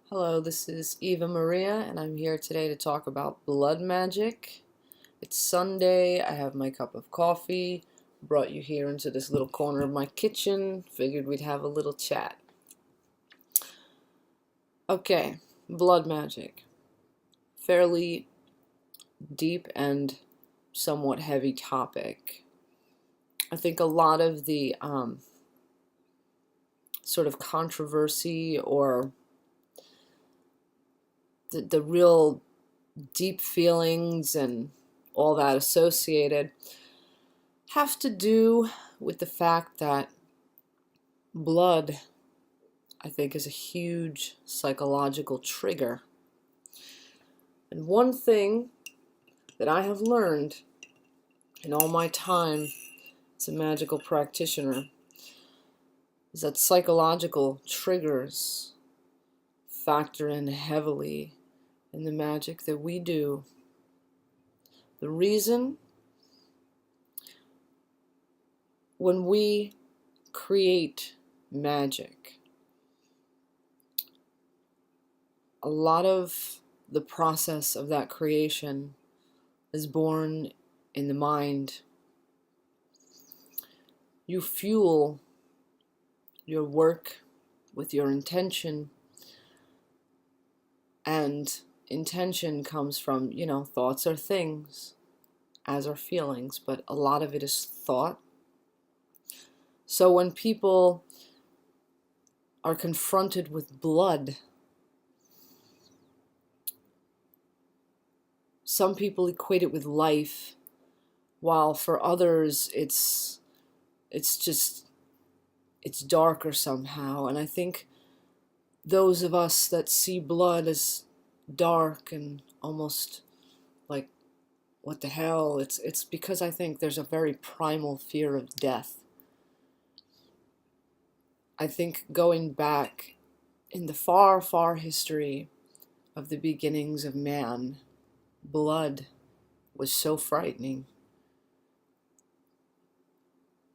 Hello, this is Eva Maria, and I'm here today to talk about blood magic. It's Sunday, I have my cup of coffee, brought you here into this little corner of my kitchen, figured we'd have a little chat. Okay, blood magic. Fairly deep and somewhat heavy topic. I think a lot of the sort of controversy or the real deep feelings and all that associated have to do with the fact that blood, I think, is a huge psychological trigger. And one thing that I have learned in all my time as a magical practitioner is that psychological triggers factor in heavily in the magic that we do. The reason, when we create magic, a lot of the process of that creation is born in the mind. You fuel your work with your intention, and intention comes from, thoughts are things, as are feelings, but a lot of it is thought. So when people are confronted with blood, some people equate it with life, while for others it's darker somehow. And I think those of us that see blood as dark and almost like, what the hell, it's because I think there's a very primal fear of death. I think going back in the far, far history of the beginnings of man, blood was so frightening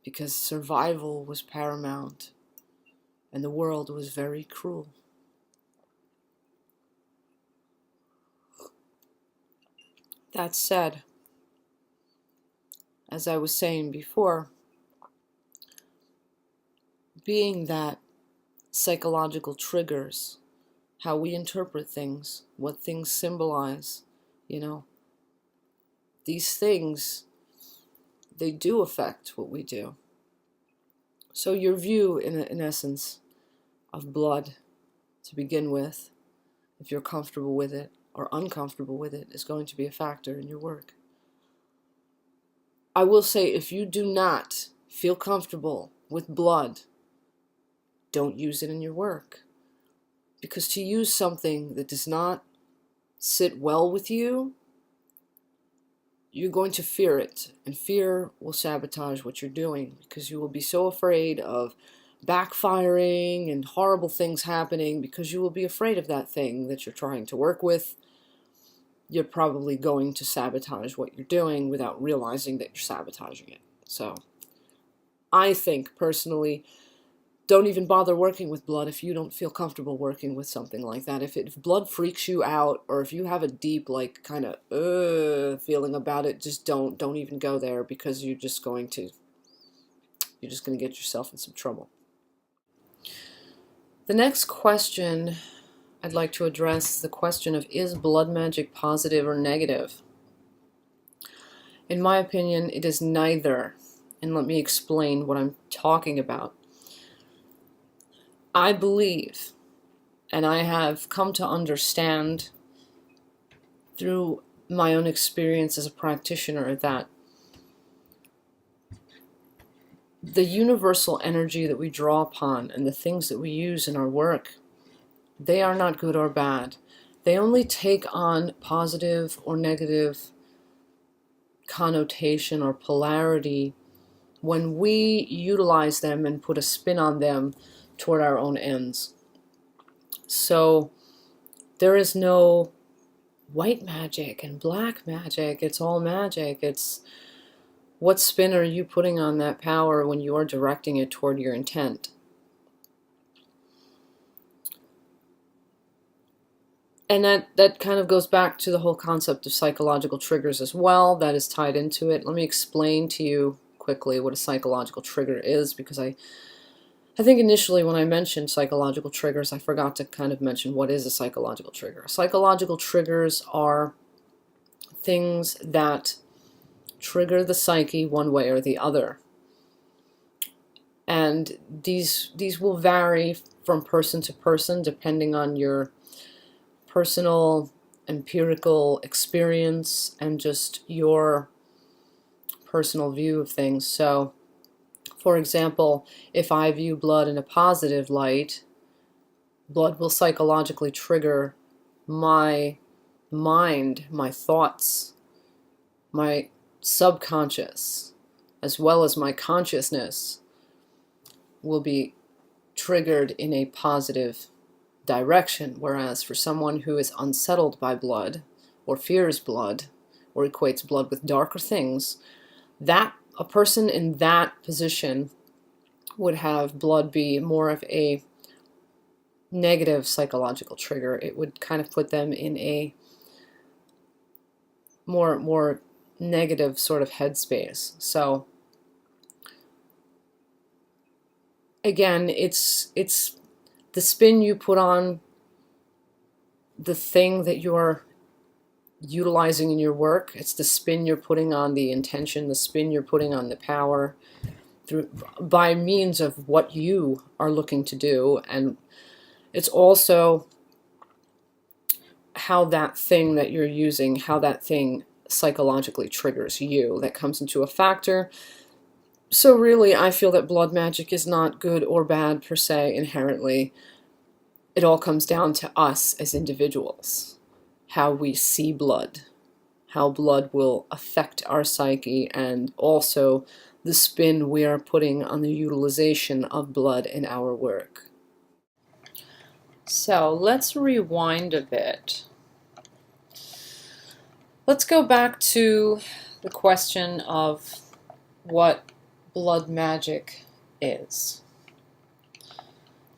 because survival was paramount and the world was very cruel. That said, as I was saying before, being that psychological triggers how we interpret things, what things symbolize, these things, they do affect what we do. So your view, in essence, of blood to begin with, if you're comfortable with it or uncomfortable with it, is going to be a factor in your work. I will say, if you do not feel comfortable with blood, don't use it in your work. Because to use something that does not sit well with you, you're going to fear it, and fear will sabotage what you're doing, because you will be so afraid of backfiring and horrible things happening, because you will be afraid of that thing that you're trying to work with. You're probably going to sabotage what you're doing without realizing that you're sabotaging it. So I think, personally, don't even bother working with blood if you don't feel comfortable working with something like that. If blood freaks you out, or if you have a deep, kind of feeling about it, just don't even go there, because you're just going to get yourself in some trouble. The next question I'd like to address is the question of, is blood magic positive or negative? In my opinion, it is neither, and let me explain what I'm talking about. I believe, and I have come to understand through my own experience as a practitioner, that the universal energy that we draw upon and the things that we use in our work, they are not good or bad. They only take on positive or negative connotation or polarity when we utilize them and put a spin on them toward our own ends. So there is no white magic and black magic. It's all magic. It's what spin are you putting on that power when you are directing it toward your intent. And that kind of goes back to the whole concept of psychological triggers as well. That is tied into it. Let me explain to you quickly what a psychological trigger is, because I think initially when I mentioned psychological triggers, I forgot to kind of mention what is a psychological trigger. Psychological triggers are things that trigger the psyche one way or the other. And these will vary from person to person depending on your personal empirical experience and just your personal view of things. So, for example, if I view blood in a positive light, blood will psychologically trigger my mind, my thoughts, my subconscious, as well as my consciousness will be triggered in a positive direction. Whereas for someone who is unsettled by blood, or fears blood, or equates blood with darker things, that a person in that position would have blood be more of a negative psychological trigger. It would kind of put them in a more negative sort of headspace. So again, it's the spin you put on the thing that you're utilizing in your work. It's the spin you're putting on the intention, the spin you're putting on the power, by means of what you are looking to do. And it's also how that thing that you're using, how that thing psychologically triggers you, that comes into a factor. So really, I feel that blood magic is not good or bad per se inherently. It all comes down to us as individuals, how we see blood, how blood will affect our psyche, and also the spin we are putting on the utilization of blood in our work. So let's rewind a bit. Let's go back to the question of what blood magic is.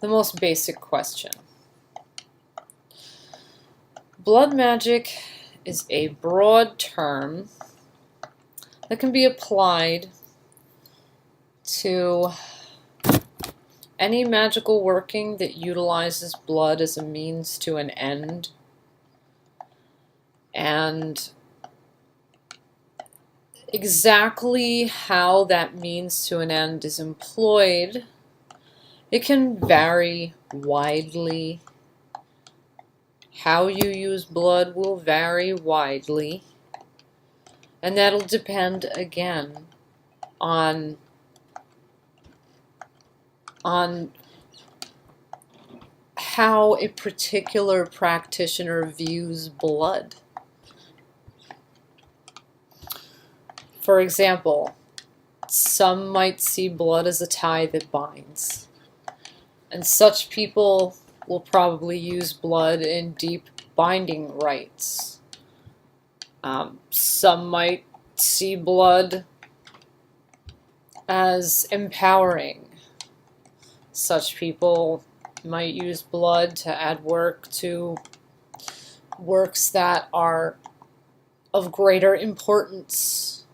The most basic question. Blood magic is a broad term that can be applied to any magical working that utilizes blood as a means to an end. And exactly how that means to an end is employed, it can vary widely. How you use blood will vary widely, and that'll depend again on how a particular practitioner views blood. For example, some might see blood as a tie that binds, and such people will probably use blood in deep binding rites. Some might see blood as empowering. Such people might use blood to add work to works that are of greater importance,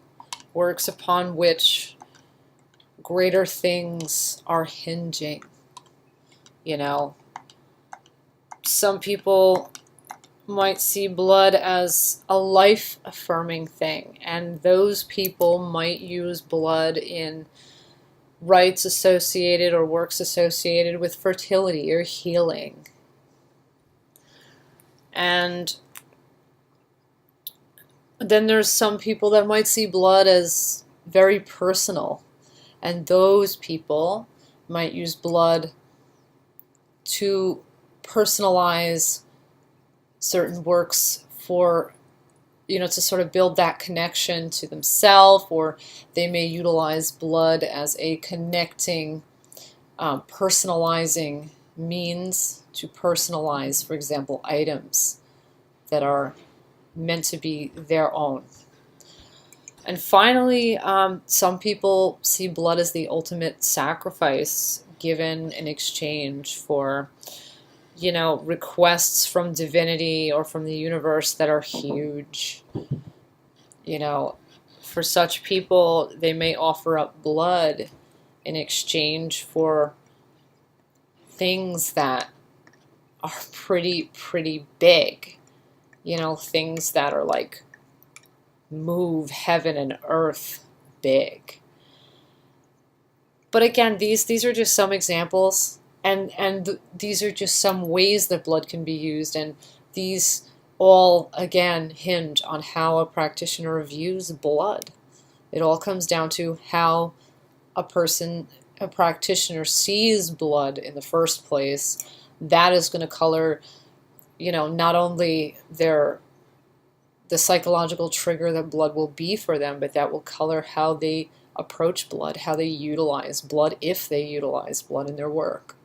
works upon which greater things are hinging. You know, some people might see blood as a life-affirming thing, and those people might use blood in rites associated or works associated with fertility or healing. And then there's some people that might see blood as very personal, and those people might use blood to personalize certain works for, to sort of build that connection to themselves, or they may utilize blood as a connecting, personalizing means to personalize, for example, items that are meant to be their own. And finally, some people see blood as the ultimate sacrifice given in exchange for, you know, requests from divinity or from the universe that are huge. You know, for such people, they may offer up blood in exchange for things that are pretty big. You know, things that are like move heaven and earth big. But again, these are just some examples, and these are just some ways that blood can be used, and these all again hinge on how a practitioner views blood. It all comes down to how a practitioner sees blood in the first place. That is going to color, you know, not only the psychological trigger that blood will be for them, but that will color how they approach blood, how they utilize blood, if they utilize blood in their work.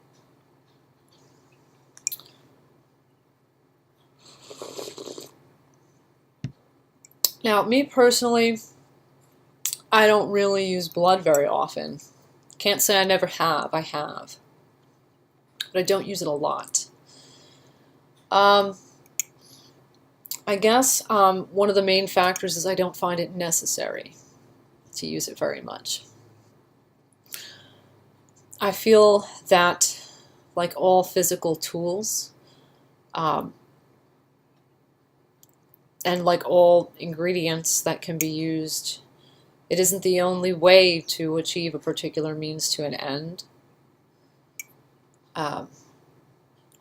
Now, me personally, I don't really use blood very often. Can't say I never have, I have. But I don't use it a lot. I guess one of the main factors is I don't find it necessary to use it very much. I feel that, like all physical tools, and like all ingredients that can be used, it isn't the only way to achieve a particular means to an end.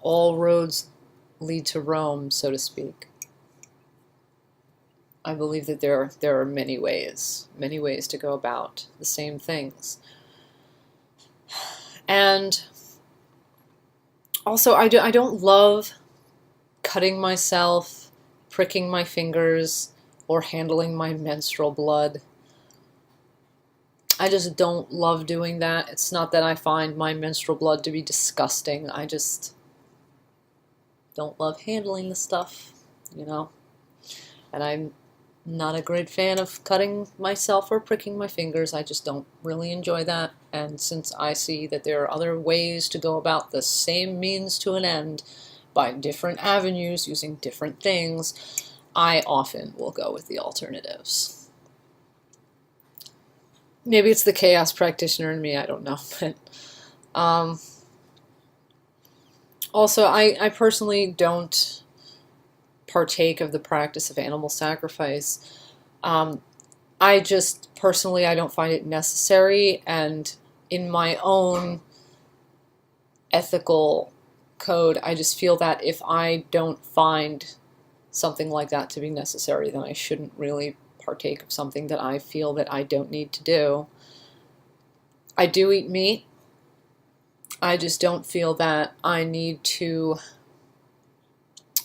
All roads lead to Rome, so to speak. I believe that there are many ways to go about the same things. And also, I don't love cutting myself, pricking my fingers, or handling my menstrual blood. I just don't love doing that. It's not that I find my menstrual blood to be disgusting. I just don't love handling the stuff, you know. And I'm not a great fan of cutting myself or pricking my fingers. I just don't really enjoy that. And since I see that there are other ways to go about the same means to an end by different avenues using different things, I often will go with the alternatives. Maybe it's the chaos practitioner in me, I don't know. But also, I personally don't partake of the practice of animal sacrifice. I just personally, I don't find it necessary, and in my own ethical code, I just feel that if I don't find something like that to be necessary, then I shouldn't really partake of something that I feel that I don't need to do. I do eat meat. I just don't feel that I need to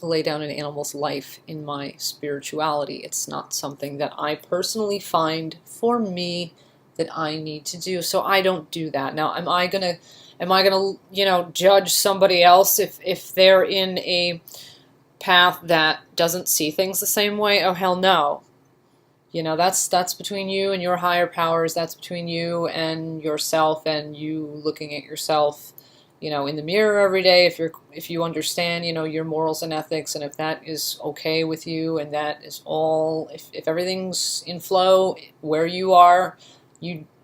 lay down an animal's life in my spirituality. It's not something that I personally find for me that I need to do. So I don't do that. Now, am I gonna, you know, judge somebody else if they're in a path that doesn't see things the same way? Oh, hell no. You know, that's between you and your higher powers. That's between you and yourself, and you looking at yourself, you know, in the mirror every day. If you understand, you know, your morals and ethics, and if that is okay with you, and that is all, if everything's in flow where you are,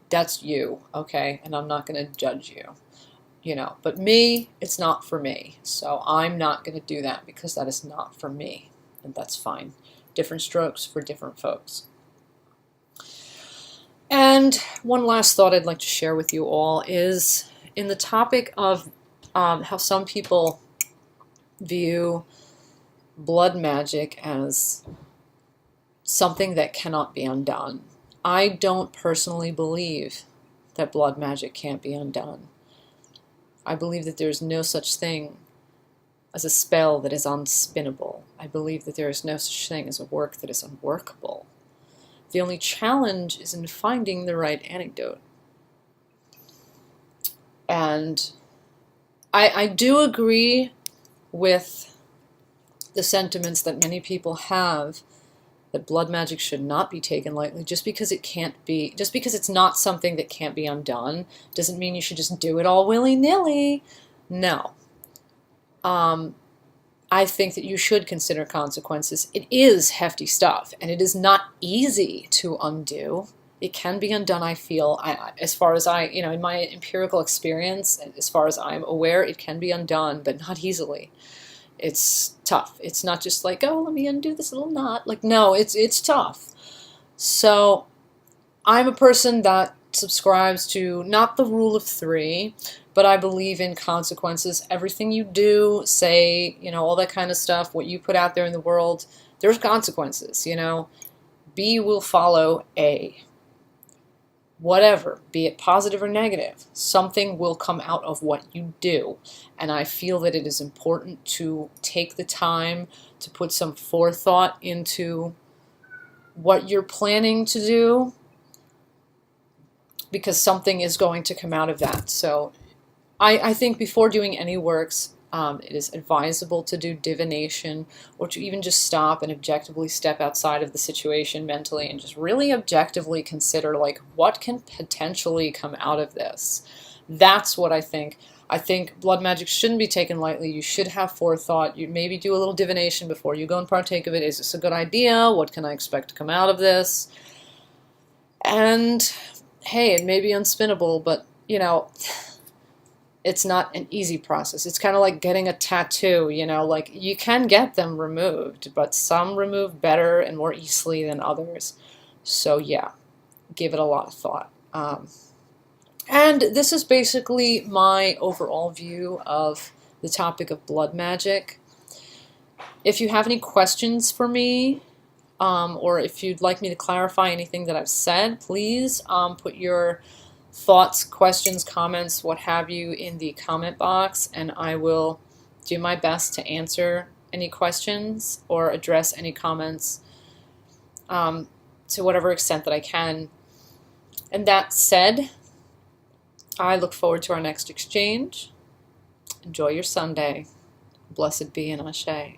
that's you, okay? And I'm not going to judge you, you know. But me, it's not for me. So I'm not going to do that because that is not for me, and that's fine. Different strokes for different folks. And one last thought I'd like to share with you all is in the topic of how some people view blood magic as something that cannot be undone. I don't personally believe that blood magic can't be undone. I believe that there's no such thing as a spell that is unspinnable. I believe that there is no such thing as a work that is unworkable. The only challenge is in finding the right antidote. And I do agree with the sentiments that many people have that blood magic should not be taken lightly. Just because it's not something that can't be undone doesn't mean you should just do it all willy-nilly. No. I think that you should consider consequences. It is hefty stuff, and it is not easy to undo. It can be undone, I feel. As far as in my empirical experience, as far as I'm aware, it can be undone, but not easily. It's tough. It's not just like, oh, let me undo this little knot. Like, no, it's tough. So I'm a person that subscribes to not the rule of three, but I believe in consequences. Everything you do, say, all that kind of stuff, what you put out there in the world, there's consequences, B will follow A. Whatever, be it positive or negative, something will come out of what you do. And I feel that it is important to take the time to put some forethought into what you're planning to do, because something is going to come out of that. So I think before doing any works, it is advisable to do divination, or to even just stop and objectively step outside of the situation mentally and just really objectively consider, like, what can potentially come out of this. That's what I think. I think blood magic shouldn't be taken lightly. You should have forethought. You maybe do a little divination before you go and partake of it. Is this a good idea? What can I expect to come out of this? And hey, it may be unspinnable, but it's not an easy process. It's kind of like getting a tattoo, like you can get them removed, but some remove better and more easily than others. So yeah, give it a lot of thought. And this is basically my overall view of the topic of blood magic. If you have any questions for me, or if you'd like me to clarify anything that I've said, please put your thoughts, questions, comments, what have you, in the comment box, and I will do my best to answer any questions or address any comments to whatever extent that I can. And that said, I look forward to our next exchange. Enjoy your Sunday. Blessed be and Ashe.